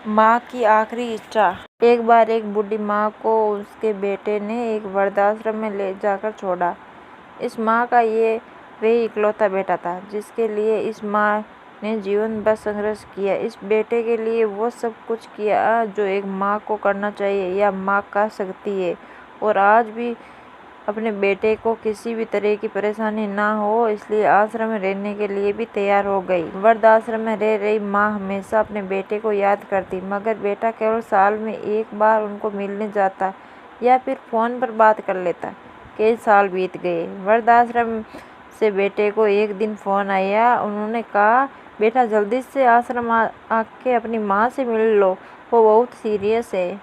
माँ की आखिरी इच्छा। एक बार एक बूढ़ी माँ को उसके बेटे ने एक वृद्धाश्रम में ले जाकर छोड़ा। इस माँ का ये वही इकलौता बेटा था जिसके लिए इस माँ ने जीवन भर संघर्ष किया। इस बेटे के लिए वो सब कुछ किया जो एक माँ को करना चाहिए या माँ कर सकती है, और आज भी अपने बेटे को किसी भी तरह की परेशानी ना हो इसलिए आश्रम में रहने के लिए भी तैयार हो गई। वृद्धाश्रम में रह रही माँ हमेशा अपने बेटे को याद करती, मगर बेटा केवल साल में एक बार उनको मिलने जाता या फिर फ़ोन पर बात कर लेता। कई साल बीत गए। वृद्धाश्रम से बेटे को एक दिन फ़ोन आया। उन्होंने कहा, बेटा जल्दी से आश्रम आके अपनी माँ से मिल लो, वो बहुत सीरियस है।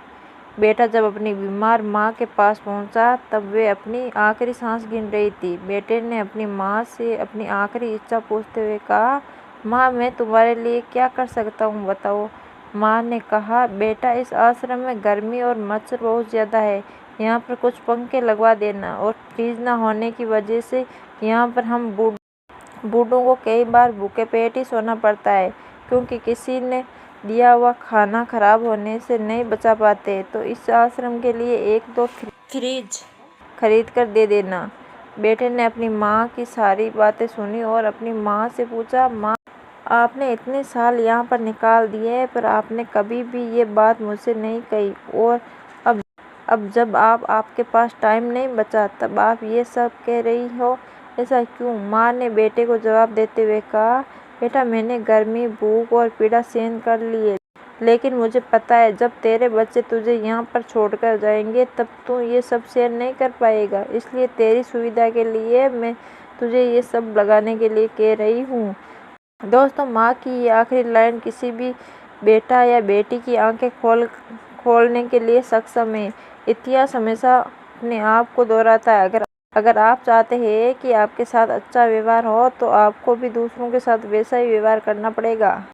बेटा जब अपनी बीमार माँ के पास पहुंचा तब वे अपनी आखिरी सांस गिन रही थी। बेटे ने अपनी माँ से अपनी आखिरी इच्छा पूछते हुए कहा, माँ मैं तुम्हारे लिए क्या कर सकता हूँ बताओ। माँ ने कहा, बेटा इस आश्रम में गर्मी और मच्छर बहुत ज़्यादा है, यहाँ पर कुछ पंखे लगवा देना, और फ्रिज ना होने की वजह से यहाँ पर हम बूढ़ों को कई बार भूखे पेट ही सोना पड़ता है, क्योंकि किसी ने दिया हुआ खाना खराब होने से नहीं बचा पाते। तो इस आश्रम के लिए एक दो फ्रिज खरीद कर दे देना। बेटे ने अपनी माँ की सारी बातें सुनी और अपनी माँ से पूछा, माँ आपने इतने साल यहाँ पर निकाल दिए पर आपने कभी भी ये बात मुझसे नहीं कही, और अब जब आपके पास टाइम नहीं बचा तब आप ये सब कह रही हो, ऐसा क्यों। माँ ने बेटे को जवाब देते हुए कहा, बेटा मैंने गर्मी, भूख और पीड़ा सहन कर ली है, लेकिन मुझे पता है जब तेरे बच्चे तुझे यहाँ पर छोड़कर जाएंगे तब तू ये सब सहन नहीं कर पाएगा, इसलिए तेरी सुविधा के लिए मैं तुझे ये सब लगाने के लिए कह रही हूँ। दोस्तों, माँ की ये आखिरी लाइन किसी भी बेटा या बेटी की आंखें खोलने के लिए सक्षम है। इतिहास हमेशा अपने आप को दोहराता है। अगर आप चाहते हैं कि आपके साथ अच्छा व्यवहार हो तो आपको भी दूसरों के साथ वैसा ही व्यवहार करना पड़ेगा।